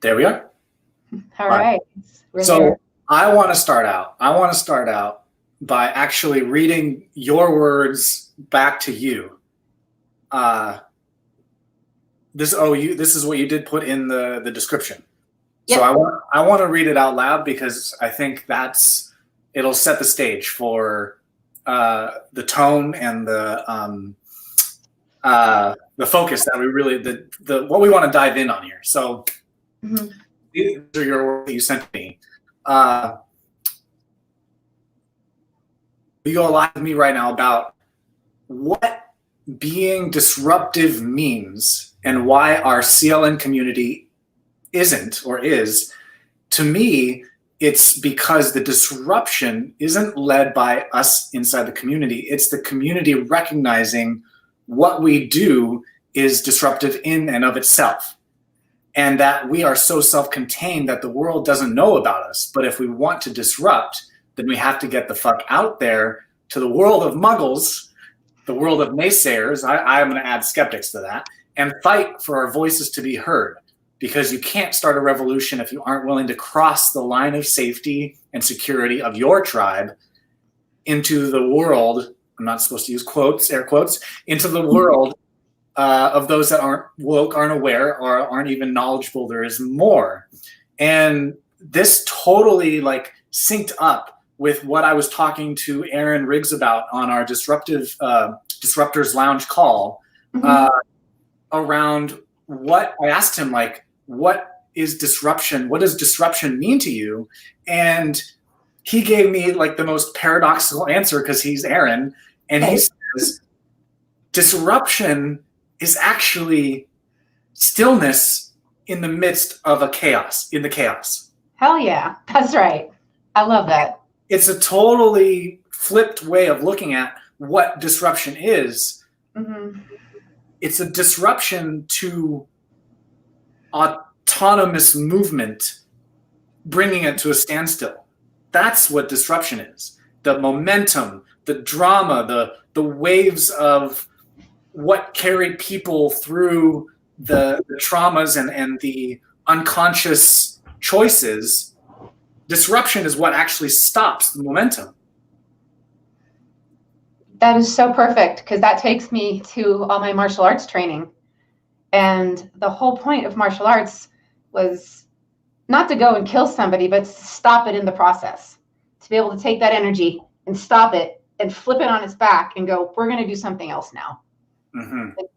There we are. All right. So here. I want to start out by actually reading your words back to you. This is what you did put in the description. Yep. So I want to read it out loud because I think it'll set the stage for the tone and the focus that we really what we want to dive in on here. So these are your words that you sent me. You go live with me right now about what being disruptive means and why our CLN community isn't or is. To me, it's because the disruption isn't led by us inside the community. It's the community recognizing what we do is disruptive in and of itself. And that we are so self-contained that the world doesn't know about us. But if we want to disrupt, then we have to get the fuck out there to the world of muggles, the world of naysayers, I'm going to add skeptics to that, and fight for our voices to be heard. Because you can't start a revolution if you aren't willing to cross the line of safety and security of your tribe into the world. I'm not supposed to use quotes, air quotes, into the world of those that aren't woke, aren't aware, or aren't even knowledgeable. There is more. And this totally synced up with what I was talking to Aaron Riggs about on our Disruptors Lounge call around what I asked him, what is disruption? What does disruption mean to you? And he gave me the most paradoxical answer because he's Aaron. And he says, disruption is actually stillness in the midst of the chaos. Hell yeah. That's right. I love that. It's a totally flipped way of looking at what disruption is. It's a disruption to autonomous movement, bringing it to a standstill. That's what disruption is. The momentum, the drama, the waves of what carried people through the traumas and the unconscious choices. Disruption is what actually stops the momentum. That is so perfect, because that takes me to all my martial arts training. And the whole point of martial arts was not to go and kill somebody, but to stop it in the process. To be able to take that energy and stop it and flip it on its back and go, we're going to do something else now.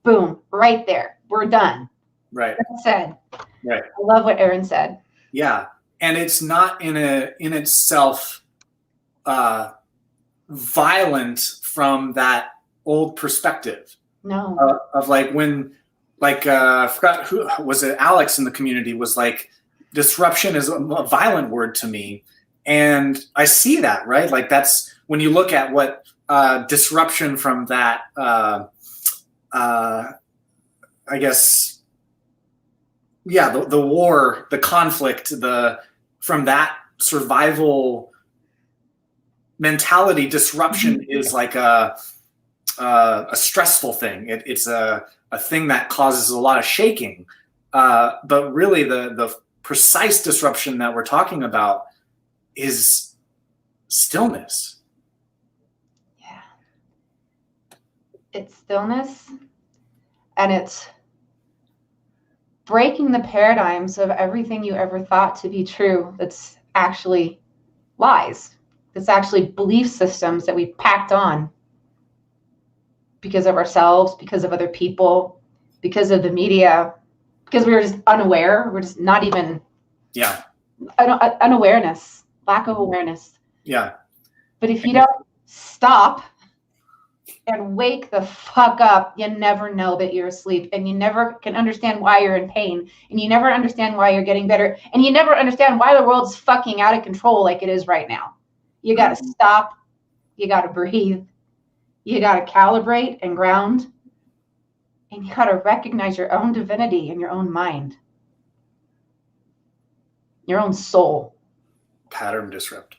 Boom, right there. We're done. Right. That's said. Right. I love what Aaron said. Yeah. And it's not in itself violent from that old perspective. No. Of when I forgot who was it, Alex in the community was like, disruption is a violent word to me. And I see that, right? That's when you look at what disruption from that, I guess, yeah, the war, the conflict, from that survival mentality, disruption is like a stressful thing. It's a thing that causes a lot of shaking. But really the precise disruption that we're talking about is stillness. Yeah. It's stillness, and it's breaking the paradigms of everything you ever thought to be true that's actually lies. That's actually belief systems that we packed on because of ourselves, because of other people, because of the media, because we were just unaware. We're just not even unawareness, lack of awareness. Yeah. But if you don't stop and wake the fuck up, you never know that you're asleep, and you never can understand why you're in pain, and you never understand why you're getting better, and you never understand why the world's fucking out of control like it is right now. You got to stop. You got to breathe. You got to calibrate and ground, and you got to recognize your own divinity in your own mind, your own soul. Pattern disrupt.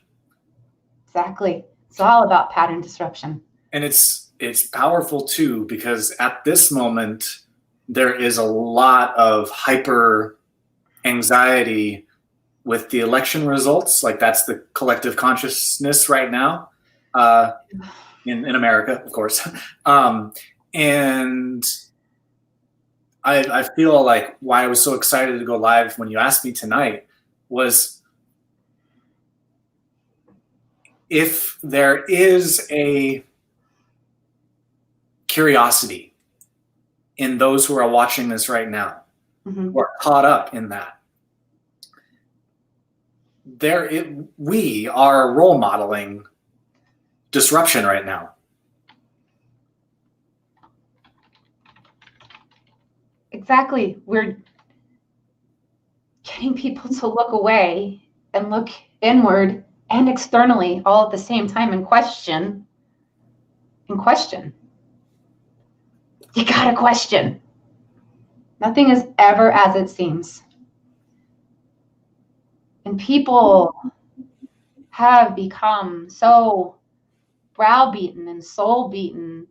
Exactly. It's all about pattern disruption. And it's powerful too, because at this moment there is a lot of hyper anxiety with the election results. Like that's the collective consciousness right now in America, of course. And I feel like why I was so excited to go live when you asked me tonight was if there is a curiosity in those who are watching this right now, who are caught up in that, we are role modeling disruption right now. Exactly. We're getting people to look away and look inward and externally all at the same time and question. You gotta question. Nothing is ever as it seems. And people have become so browbeaten and soul beaten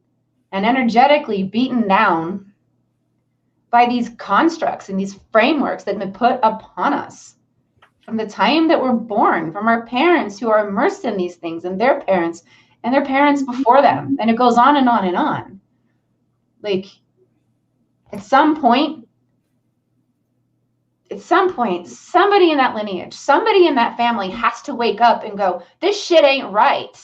and energetically beaten down by these constructs and these frameworks that have been put upon us from the time that we're born, from our parents who are immersed in these things, and their parents before them. And it goes on and on and on. Like, at some point, somebody in that lineage, somebody in that family has to wake up and go, this shit ain't right.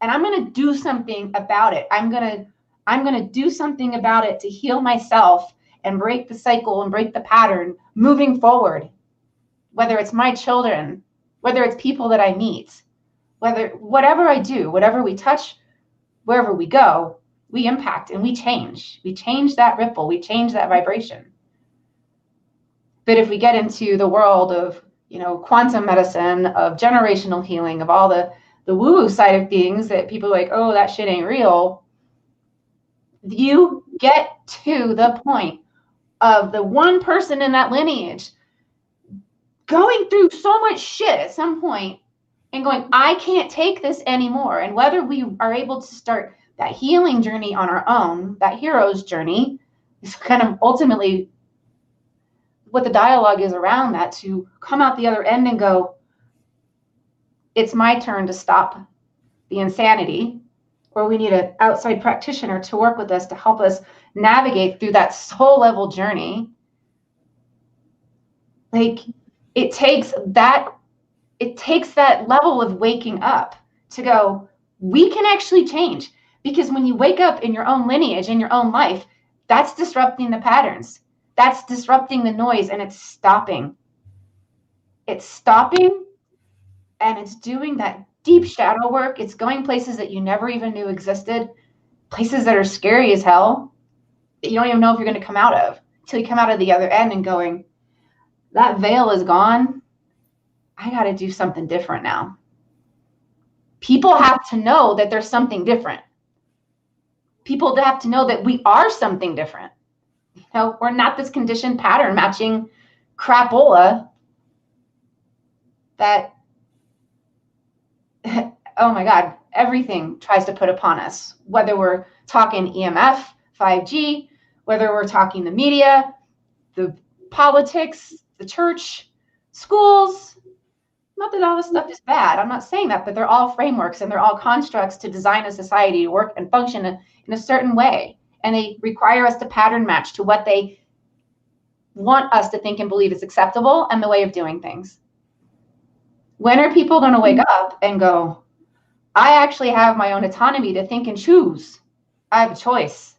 And I'm going to do something about it. I'm going to do something about it to heal myself and break the cycle and break the pattern moving forward. Whether it's my children, whether it's people that I meet, whatever I do, whatever we touch, wherever we go, we impact and we change. We change that ripple. We change that vibration. But if we get into the world of, quantum medicine, of generational healing, of all the woo-woo side of things that people are like, oh, that shit ain't real. You get to the point of the one person in that lineage going through so much shit at some point and going, I can't take this anymore. And whether we are able to start that healing journey on our own, that hero's journey, is kind of ultimately what the dialogue is around that, to come out the other end and go, it's my turn to stop the insanity, or we need an outside practitioner to work with us to help us navigate through that soul level journey. Like, it takes that level of waking up to go, we can actually change. Because when you wake up in your own lineage, in your own life, that's disrupting the patterns. That's disrupting the noise, and it's stopping. It's stopping, and it's doing that deep shadow work. It's going places that you never even knew existed, places that are scary as hell, that you don't even know if you're going to come out of, until you come out of the other end and going, that veil is gone. I got to do something different now. People have to know that there's something different. People have to know that we are something different. We're not this conditioned pattern matching crapola that, oh my God, everything tries to put upon us, whether we're talking EMF, 5G, whether we're talking the media, the politics, the church, schools. Not that all this stuff is bad. I'm not saying that, but they're all frameworks and they're all constructs to design a society to work and function in a certain way. And they require us to pattern match to what they want us to think and believe is acceptable and the way of doing things. When are people going to wake up and go, I actually have my own autonomy to think and choose. I have a choice.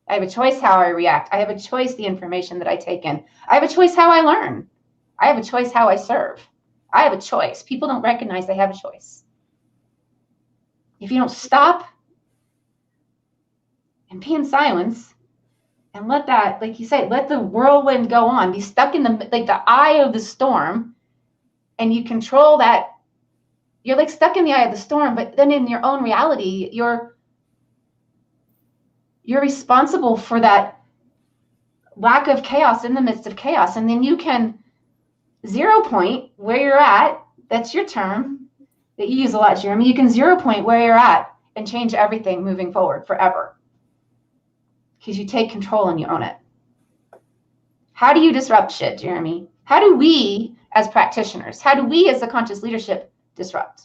I have a choice how I react. I have a choice the information that I take in. I have a choice how I learn. I have a choice how I serve. I have a choice. People don't recognize they have a choice. If you don't stop and be in silence and let that, like you said, let the whirlwind go on, be stuck in the eye of the storm, and you control that. You're like stuck in the eye of the storm, but then in your own reality, you're responsible for that lack of chaos in the midst of chaos. And then you can 0 point where you're at. That's your term that you use a lot, Jeremy. You can 0 point where you're at and change everything moving forward forever, because you take control and you own it. How do you disrupt shit, Jeremy? How do we as practitioners, how do we as the conscious leadership disrupt?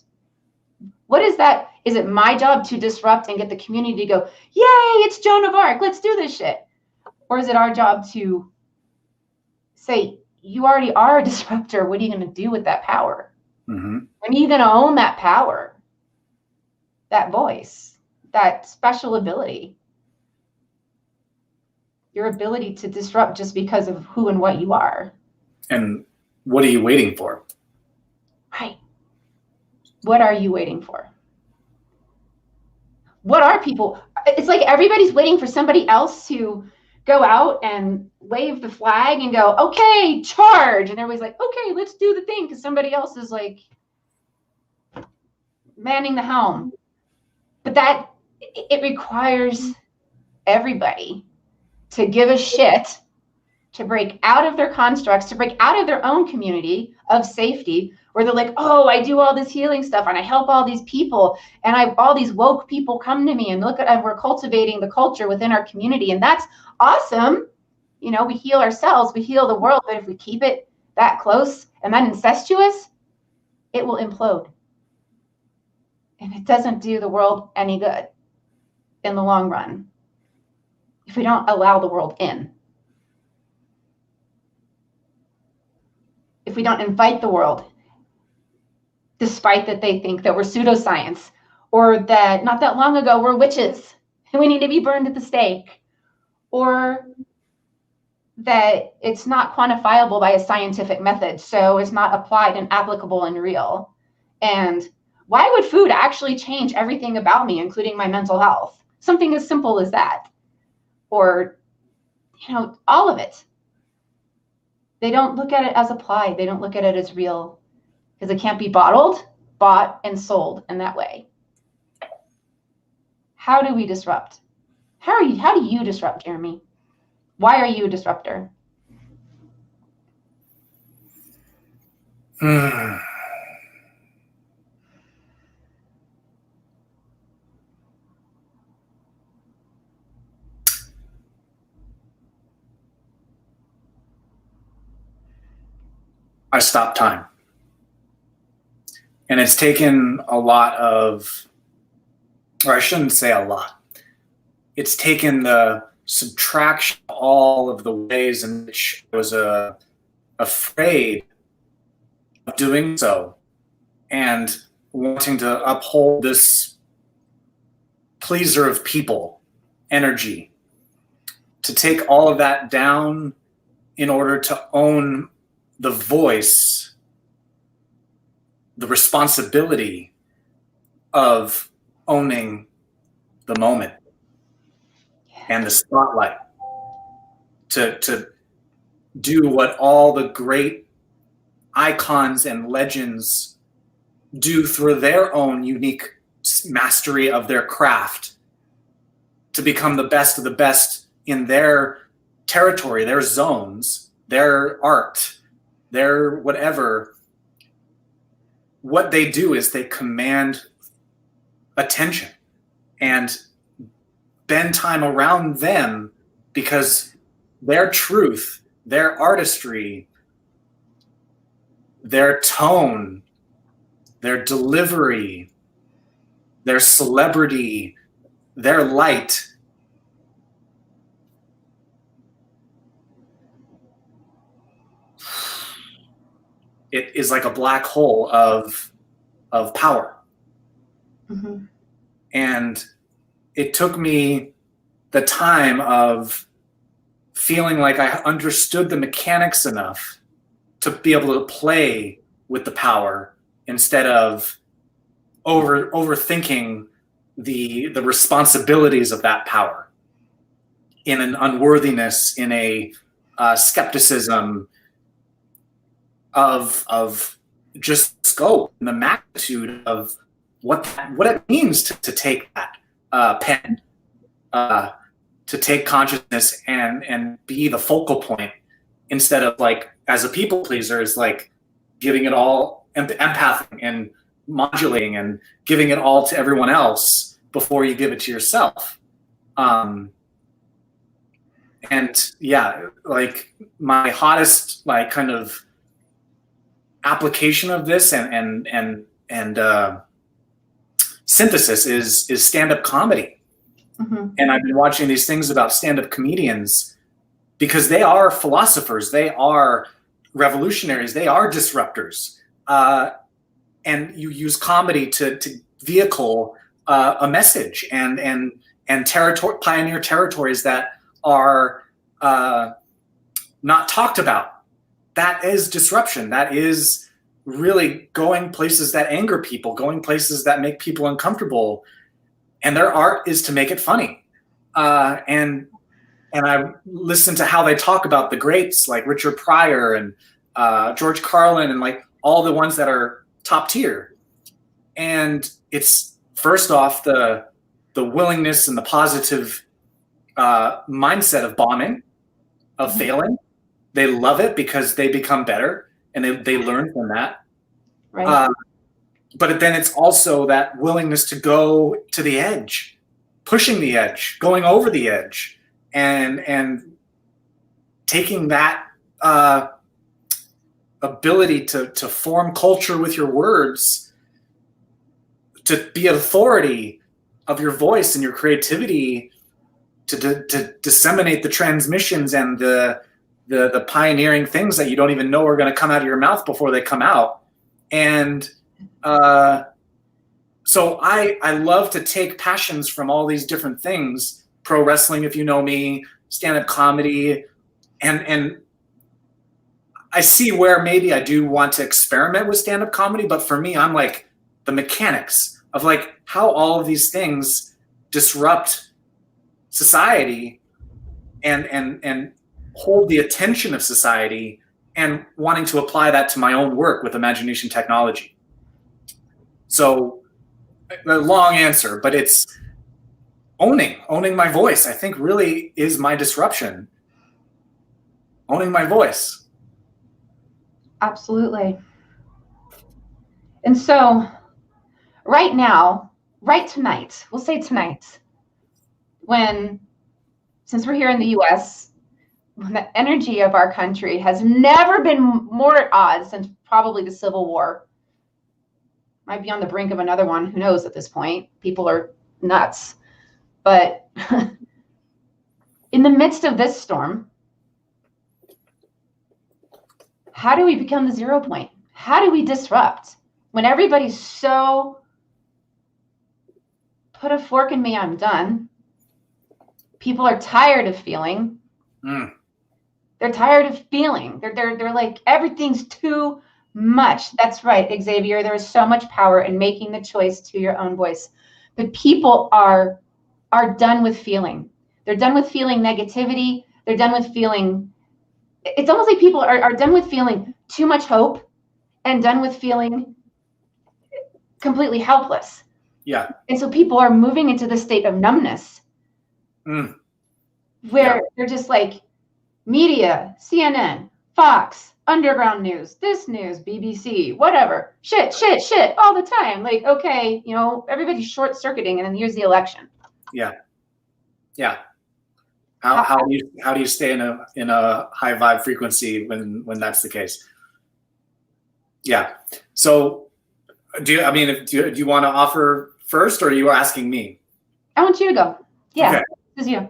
What is that? Is it my job to disrupt and get the community to go, yay, it's Joan of Arc, let's do this shit? Or is it our job to say, you already are a disruptor, what are you going to do with that power? Mm-hmm. When are you going to own that power, that voice, that special ability? Your ability to disrupt just because of who and what you are. And what are you waiting for? Right. What are you waiting for? What are people? It's like everybody's waiting for somebody else to go out and wave the flag and go, okay, charge. And everybody's like, okay, let's do the thing, because somebody else is like manning the helm. But that, it requires everybody to give a shit, to break out of their constructs, to break out of their own community of safety, where they're like, oh, I do all this healing stuff and I help all these people and I have all these woke people come to me and look at, we're cultivating the culture within our community. And that's awesome. You know, we heal ourselves, we heal the world, but if we keep it that close and that incestuous, it will implode. And it doesn't do the world any good in the long run if we don't allow the world in. If we don't invite the world, despite that they think that we're pseudoscience, or that not that long ago we're witches and we need to be burned at the stake, or that it's not quantifiable by a scientific method, so it's not applied and applicable and real. And why would food actually change everything about me, including my mental health? Something as simple as that. Or, you know, all of it. They don't look at it as applied. They don't look at it as real, because it can't be bottled, bought, and sold in that way. How do we disrupt? How do you disrupt, Jeremy? Why are you a disruptor? I stopped time. And it's taken a lot of, or I shouldn't say a lot, it's taken the subtraction of all of the ways in which I was afraid of doing so and wanting to uphold this pleaser of people energy, to take all of that down in order to own the voice, the responsibility of owning the moment and the spotlight, to do what all the great icons and legends do through their own unique mastery of their craft, to become the best of the best in their territory, their zones, their art, their whatever. What they do is they command attention and bend time around them, because their truth, their artistry, their tone, their delivery, their celebrity, their light, it is like a black hole of power. Mm-hmm. And it took me the time of feeling like I understood the mechanics enough to be able to play with the power, instead of overthinking the responsibilities of that power, in an unworthiness, in a skepticism of just scope and the magnitude of what it means to take that pen, to take consciousness and be the focal point, instead of, like, as a people pleaser, is like giving it all, empathing and modulating and giving it all to everyone else before you give it to yourself. And yeah, like my hottest, like, kind of application of this and synthesis is stand-up comedy. Mm-hmm. And I've been watching these things about stand-up comedians because they are philosophers, they are revolutionaries, they are disruptors, and you use comedy to vehicle a message and pioneer territories that are not talked about. That is disruption. That is really going places that anger people, going places that make people uncomfortable. And their art is to make it funny. And I listen to how they talk about the greats like Richard Pryor and George Carlin and like all the ones that are top tier. And it's first off the willingness and the positive mindset of bombing, of failing. They love it because they become better and they learn from that. Right. But then it's also that willingness to go to the edge, pushing the edge, going over the edge, and taking that ability to form culture with your words, to be an authority of your voice and your creativity, to disseminate the transmissions and the pioneering things that you don't even know are going to come out of your mouth before they come out. And so I love to take passions from all these different things, pro wrestling, if you know me, stand-up comedy, and I see where maybe I do want to experiment with stand-up comedy, but for me, I'm like the mechanics of like how all of these things disrupt society and hold the attention of society, and wanting to apply that to my own work with imagination technology. So a long answer, but it's owning my voice, I think really is my disruption. Owning my voice. Absolutely. And so right now, right tonight, we'll say tonight, since we're here in the US, when the energy of our country has never been more at odds since probably the Civil War. Might be on the brink of another one. Who knows at this point? People are nuts. But in the midst of this storm, how do we become the 0 point? How do we disrupt when everybody's so put a fork in me, I'm done? People are tired of feeling. They're tired of feeling. They're like, everything's too much. That's right, Xavier. There is so much power in making the choice to your own voice. But people are done with feeling. They're done with feeling negativity. They're done with feeling. It's almost like people are done with feeling too much hope and done with feeling completely helpless. Yeah. And so people are moving into the state of numbness where they're just like, media, CNN, Fox, underground news, this news, BBC, whatever, shit, all the time. Like, okay, everybody's short circuiting, and then here's the election. Yeah. How do you stay in a high vibe frequency when that's the case? Yeah. So, do you want to offer first, or are you asking me? I want you to go. Yeah, okay. This is you.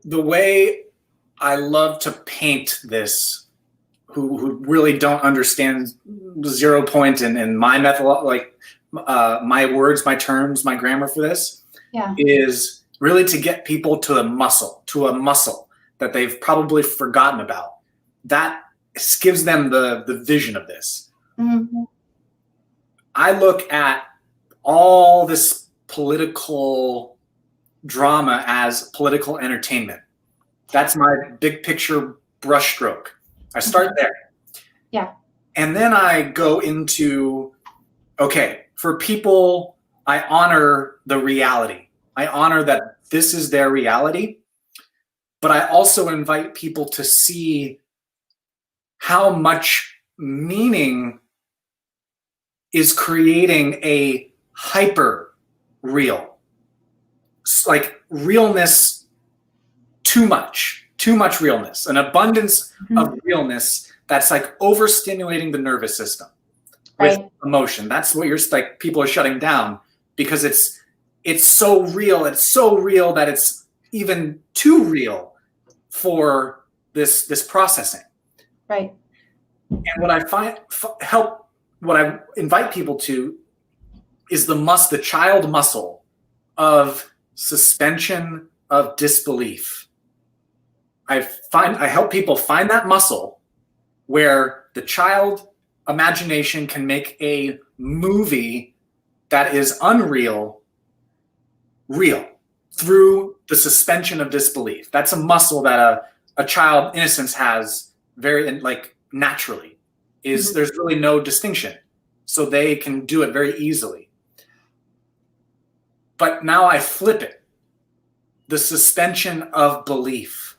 The way I love to paint this, who really don't understand the 0 point and my method, like my words, my terms, my grammar for this, is really to get people to a muscle that they've probably forgotten about. That gives them the vision of this. Mm-hmm. I look at all this political drama as political entertainment. That's my big picture brushstroke. I start there. Yeah. And then I go into, okay, for people, I honor the reality. I honor that this is their reality, but I also invite people to see how much meaning is creating a hyper real. Like realness too much, too much realness, an abundance Mhm. of realness that's like overstimulating the nervous system with Right. emotion. That's what you're like, people are shutting down because it's so real. It's so real that it's even too real for this processing. Right. And what I find what I invite people to is the child muscle of suspension of disbelief. I help people find that muscle where the child imagination can make a movie that is unreal real through the suspension of disbelief. That's a muscle that a child innocence has very like naturally. There's really no distinction, so they can do it very easily. But now I flip it, the suspension of belief,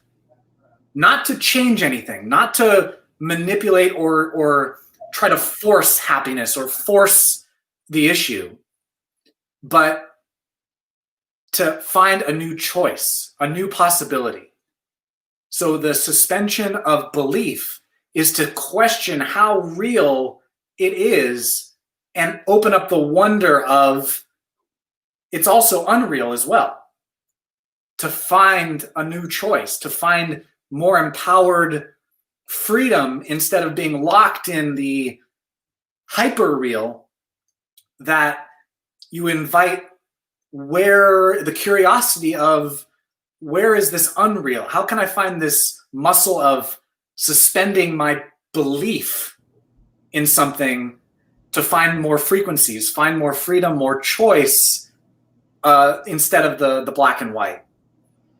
not to change anything, not to manipulate or try to force happiness or force the issue, but to find a new choice, a new possibility. So the suspension of belief is to question how real it is and open up the wonder of it's also unreal as well. To find a new choice, to find more empowered freedom instead of being locked in the hyper real, that you invite where the curiosity of where is this unreal? How can I find this muscle of suspending my belief in something to find more frequencies, find more freedom, more choice, instead of the black and white?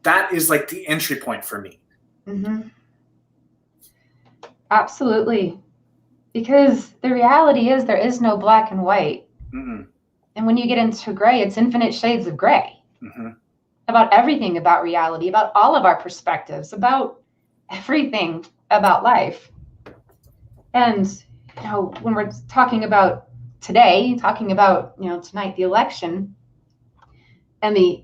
That is like the entry point for me. Mm-hmm. Absolutely. Because the reality is there is no black and white. Mm-mm. And when you get into gray, it's infinite shades of gray. Mm-hmm. About everything about reality, about all of our perspectives, about everything about life. And, you know, when we're talking about today, talking about, you know, tonight, the election, and the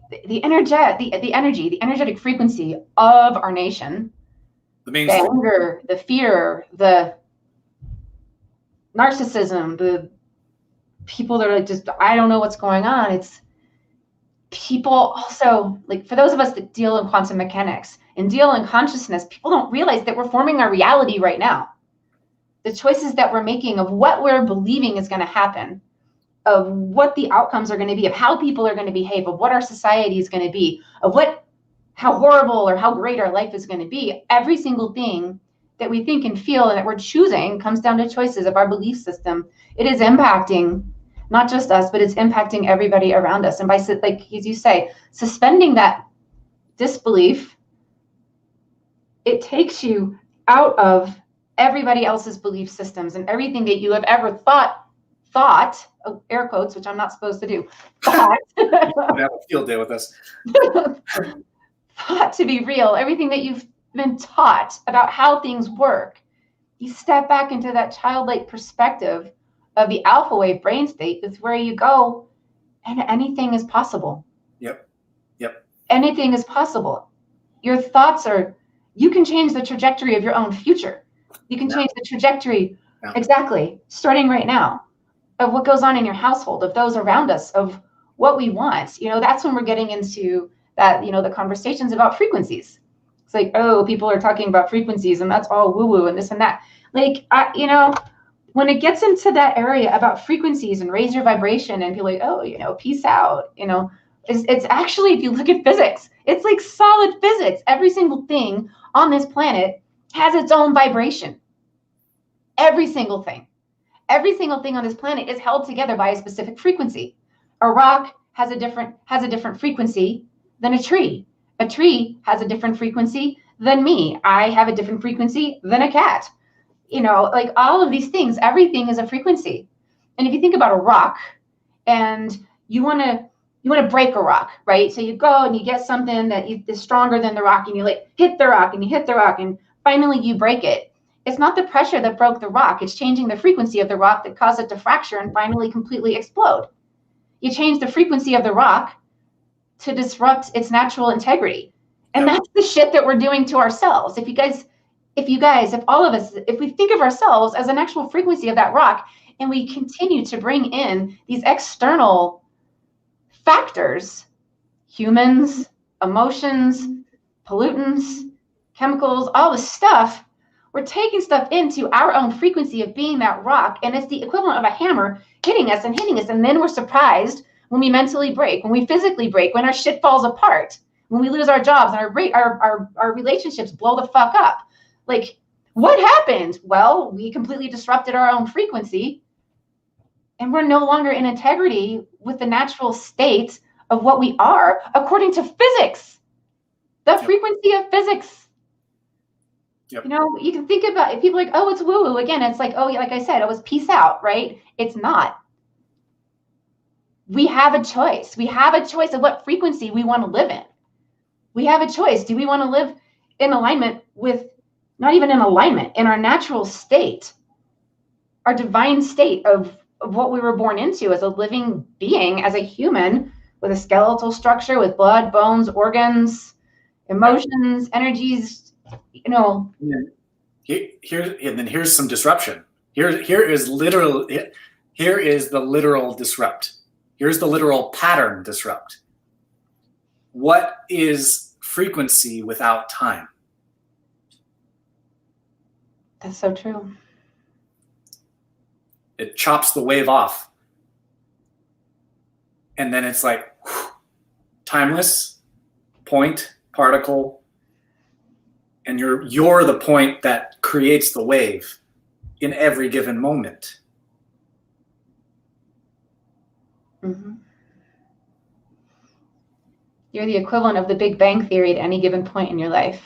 energetic frequency of our nation, the anger, the fear, the narcissism, the people that are just, I don't know what's going on. It's people also, like for those of us that deal in quantum mechanics and deal in consciousness, people don't realize that we're forming our reality right now. The choices that we're making of what we're believing is going to happen, of what the outcomes are going to be, of how people are going to behave, of what our society is going to be, of how horrible or how great our life is going to be. Every single thing that we think and feel and that we're choosing comes down to choices of our belief system. It is impacting not just us, but it's impacting everybody around us. And by, like as you say, suspending that disbelief, it takes you out of everybody else's belief systems and everything that you have ever thought, air quotes, which I'm not supposed to do, thought. Have a field day with us. Thought to be real, everything that you've been taught about how things work. You step back into that childlike perspective of the alpha wave brain state. That's where you go, and anything is possible. Yep. Anything is possible. Your thoughts you can change the trajectory of your own future. You can change the trajectory, exactly, starting right now, of what goes on in your household, of those around us, of what we want. You know, that's when we're getting into that, you know, the conversations about frequencies. It's like, oh, people are talking about frequencies and that's all woo-woo and this and that. Like, you know, when it gets into that area about frequencies and raise your vibration and be like, oh, you know, peace out, you know, it's actually, if you look at physics, it's like solid physics. Every single thing on this planet has its own vibration. Every single thing on this planet is held together by a specific frequency. A rock has a different frequency than a tree. A tree has a different frequency than me. I have a different frequency than a cat. You know, like all of these things, everything is a frequency. And if you think about a rock and you want to break a rock, right? So you go and you get something that is stronger than the rock and you like hit the rock and you hit the rock and finally you break it. It's not the pressure that broke the rock. It's changing the frequency of the rock that caused it to fracture and finally completely explode. You change the frequency of the rock to disrupt its natural integrity. And that's the shit that we're doing to ourselves. If all of us, if we think of ourselves as an actual frequency of that rock, and we continue to bring in these external factors, humans, emotions, pollutants, chemicals, all the stuff, we're taking stuff into our own frequency of being that rock, and it's the equivalent of a hammer hitting us, and then we're surprised when we mentally break, when we physically break, when our shit falls apart, when we lose our jobs and our relationships blow the fuck up. Like, what happened? Well, we completely disrupted our own frequency, and we're no longer in integrity with the natural state of what we are according to physics, the frequency of physics. Yep. You know, you can think about it. People are like, oh, it's woo-woo. Again, it's like, oh, like I said, it was peace out, right? It's not. We have a choice. We have a choice of what frequency we want to live in. We have a choice. Do we want to live in alignment with, not even in alignment, in our natural state, our divine state of what we were born into as a living being, as a human, with a skeletal structure, with blood, bones, organs, emotions, energies, you know. Here's some disruption. Here is the literal disrupt. Here's the literal pattern disrupt. What is frequency without time? That's so true. It chops the wave off. And then it's like, timeless, point, particle, and you're the point that creates the wave in every given moment. Mm-hmm. You're the equivalent of the Big Bang Theory at any given point in your life.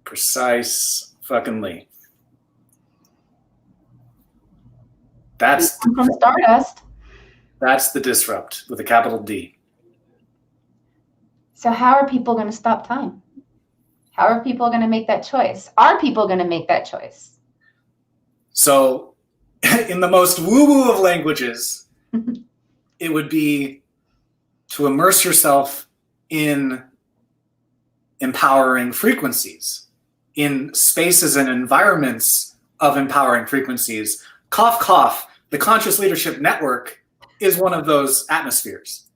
Precise fuckingly. That's from Stardust. That's the disrupt with a capital D. So how are people going to stop time? How are people going to make that choice? Are people going to make that choice? So in the most woo-woo of languages, it would be to immerse yourself in empowering frequencies, in spaces and environments of empowering frequencies. Cough, cough. The Conscious Leadership Network is one of those atmospheres.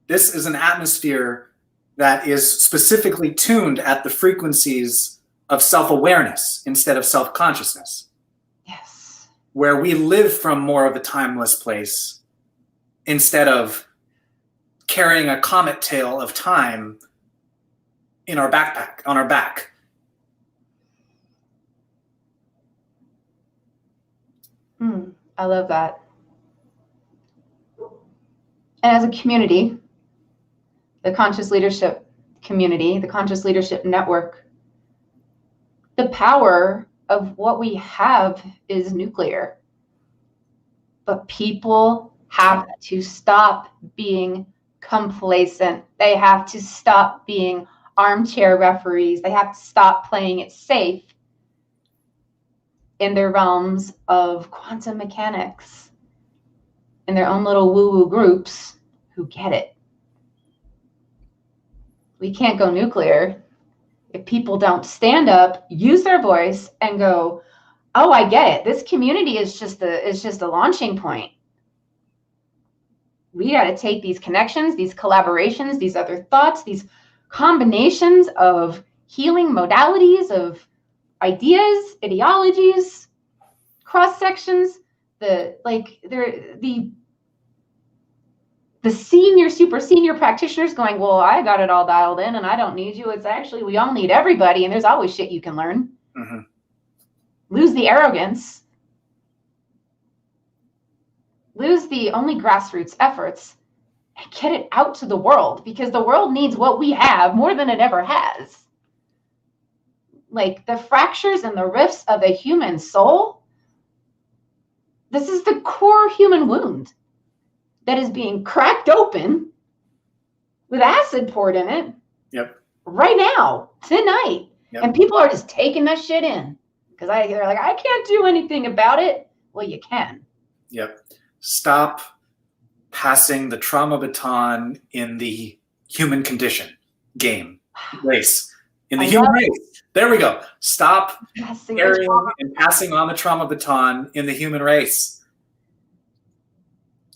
This is an atmosphere that is specifically tuned at the frequencies of self-awareness instead of self-consciousness. Yes. Where we live from more of a timeless place instead of carrying a comet tail of time in our backpack, on our back. I love that. And as a community, the Conscious Leadership community, the Conscious Leadership Network, the power of what we have is nuclear. But people have to stop being complacent. They have to stop being armchair referees. They have to stop playing it safe in their realms of quantum mechanics, in their own little woo-woo groups who get it. We can't go nuclear if people don't stand up, use their voice, and go, oh, I get it. This community is just a launching point. We got to take these connections, these collaborations, these other thoughts, these combinations of healing modalities, of ideas, ideologies, cross sections, the senior, super senior practitioners going, well, I got it all dialed in and I don't need you. It's actually, we all need everybody, and there's always shit you can learn. Mm-hmm. Lose the arrogance. Lose the only grassroots efforts and get it out to the world, because the world needs what we have more than it ever has. Like the fractures and the rifts of the human soul, this is the core human wound that is being cracked open with acid poured in it. Yep. Right now, tonight. Yep. And people are just taking that shit in because they're like, I can't do anything about it. Well, you can. Yep. Stop passing the trauma baton in the human condition. game, race. In the I human know. race. There we go. Stop Passing the carrying trauma. and passing on the trauma baton in the human race.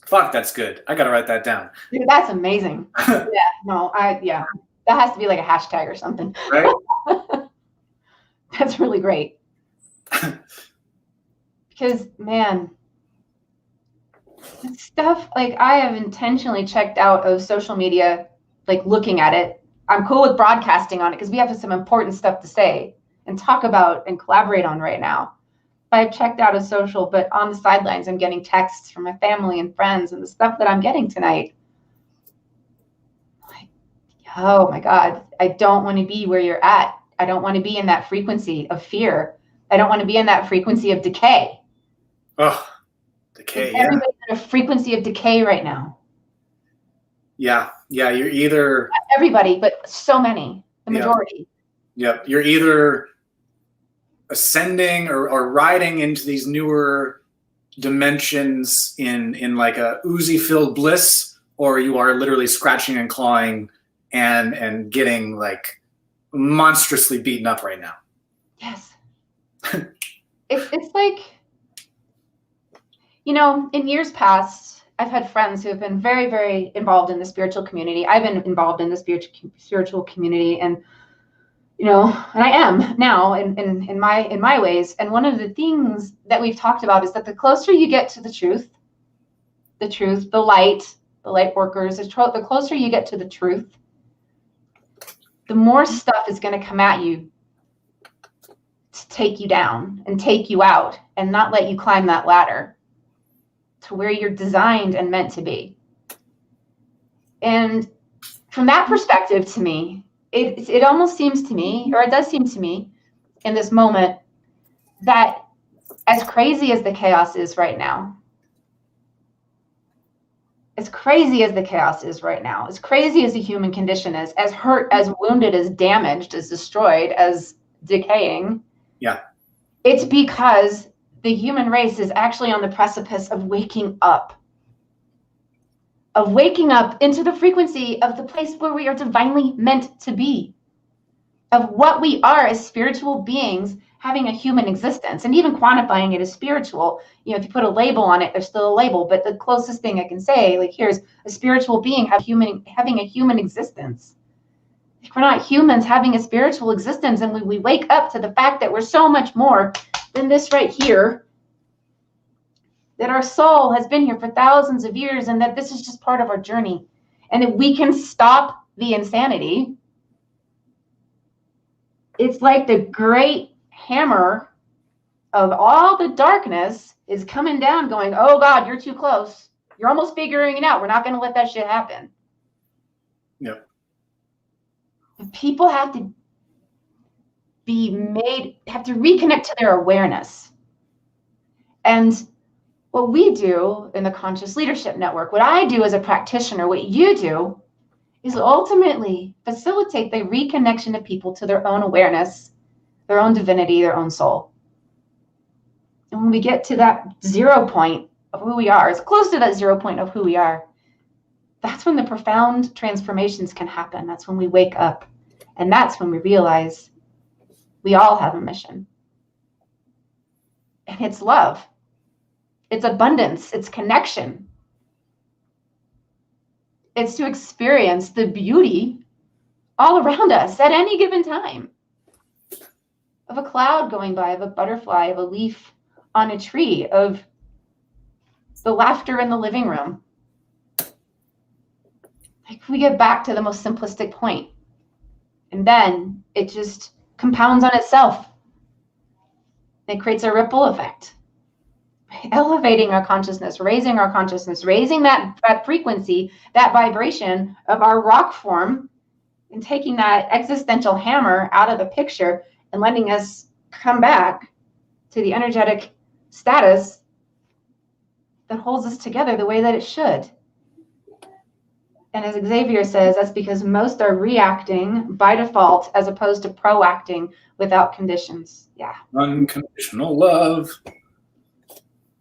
Fuck, that's good. I gotta write that down. Dude, that's amazing. Yeah. That has to be like a hashtag or something. Right? That's really great. Because, man, stuff like I have intentionally checked out of social media, like looking at it. I'm cool with broadcasting on it because we have some important stuff to say and talk about and collaborate on right now. But I've checked out of social, but on the sidelines, I'm getting texts from my family and friends and the stuff that I'm getting tonight. Like, oh my God, I don't want to be where you're at. I don't want to be in that frequency of fear. I don't want to be in that frequency of decay. Oh, decay. Everybody's in a frequency of decay right now. Yeah. You're either Not everybody, but so many, the majority. Yep. You're either ascending or riding into these newer dimensions in like a oozy filled bliss, or you are literally scratching and clawing and getting like monstrously beaten up right now. Yes. It's like, you know, in years past, I've had friends who have been very, very involved in the spiritual community. I've been involved in the spiritual community, and you know, and I am now in my ways. And one of the things that we've talked about is that the closer you get to the truth, the light workers, the closer you get to the truth, the more stuff is going to come at you to take you down and take you out and not let you climb that ladder to where you're designed and meant to be. And from that perspective, to me, it almost seems to me, or it does seem to me in this moment, that as crazy as the chaos is right now, as crazy as the human condition is, as hurt, as wounded, as damaged, as destroyed, as decaying, it's because the human race is actually on the precipice of waking up into the frequency of the place where we are divinely meant to be, of what we are as spiritual beings having a human existence, and even quantifying it as spiritual. You know, if you put a label on it, there's still a label, but the closest thing I can say, like, here's a spiritual being having a human existence. If we're not humans having a spiritual existence, and we wake up to the fact that we're so much more than this right here, that our soul has been here for thousands of years, and that this is just part of our journey, and that we can stop the insanity. It's like the great hammer of all the darkness is coming down, going, oh God, you're too close. You're almost figuring it out. We're not going to let that shit happen. Yep. People have to reconnect to their awareness. And what we do in the Conscious Leadership Network, what I do as a practitioner, what you do, is ultimately facilitate the reconnection of people to their own awareness, their own divinity, their own soul. And when we get to that 0 point of who we are, as close to that 0 point of who we are, that's when the profound transformations can happen. That's when we wake up. And that's when we realize we all have a mission. And it's love. It's abundance. It's connection. It's to experience the beauty all around us at any given time. Of a cloud going by, of a butterfly, of a leaf on a tree, of the laughter in the living room. Like, we get back to the most simplistic point, and then it just compounds on itself. It creates a ripple effect. Elevating our consciousness, raising that frequency, that vibration of our rock form, and taking that existential hammer out of the picture and letting us come back to the energetic status that holds us together the way that it should. And as Xavier says, that's because most are reacting by default as opposed to proacting without conditions. Yeah. Unconditional love.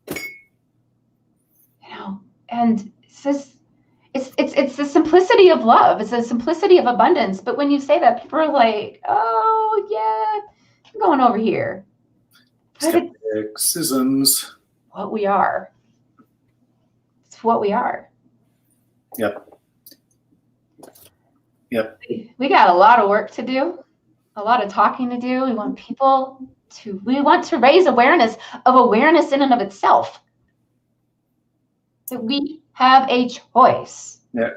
You know, and it's just, It's the simplicity of love. It's the simplicity of abundance. But when you say that, people are like, oh yeah, I'm going over here. But it's Skepticisms. what we are. It's what we are. Yep. Yep. We got a lot of work to do, a lot of talking to do. We want to raise awareness in and of itself. That we have a choice. Yeah.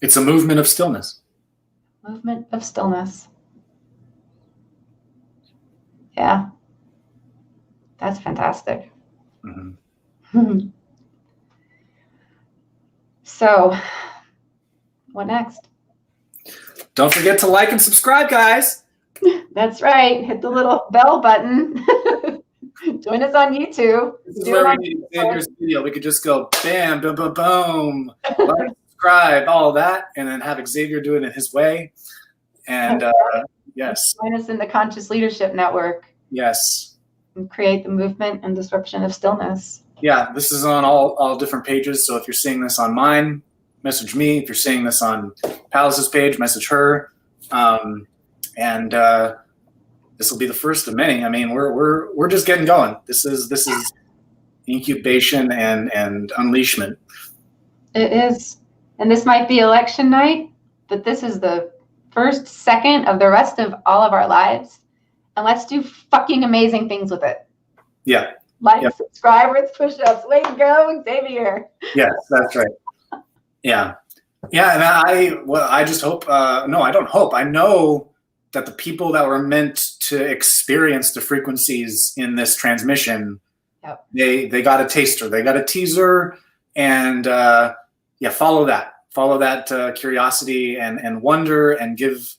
It's a movement of stillness. Movement of stillness. Yeah. That's fantastic. Mm-hmm. So, what next? Don't forget to like and subscribe, guys. That's right. Hit the little bell button. Join us on YouTube. This is where we need Xavier's video. We could just go bam, boom, boom, boom, like, subscribe, all that, and then have Xavier do it in his way. And yes. Join us in the Conscious Leadership Network. Yes. And create the movement and disruption of stillness. Yeah, this is on all different pages. So if you're seeing this on mine, message me. If you're seeing this on Palace's page, message her. And this will be the first of many. I mean, we're just getting going. This is incubation and unleashment. It is, and this might be election night, but this is the first second of the rest of all of our lives, and let's do fucking amazing things with it. Yeah. Like, yep. Subscribe with push-ups. Way to go, Xavier. Yes, that's right. Yeah. Yeah, and I just hope. No, I don't hope. I know that the people that were meant to experience the frequencies in this transmission, yep. they got a taster, they got a teaser, and follow that curiosity and wonder, and give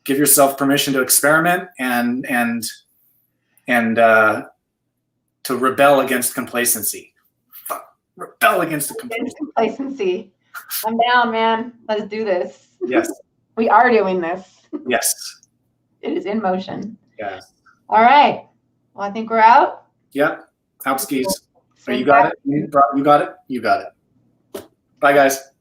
yourself permission to experiment and to rebel against complacency. Rebel against the complacency. I'm down, man. Let's do this. Yes. We are doing this. Yes. It is in motion. Yes. All right. Well, I think we're out. Yep. Out skis. You got it. You got it. You got it. Bye, guys.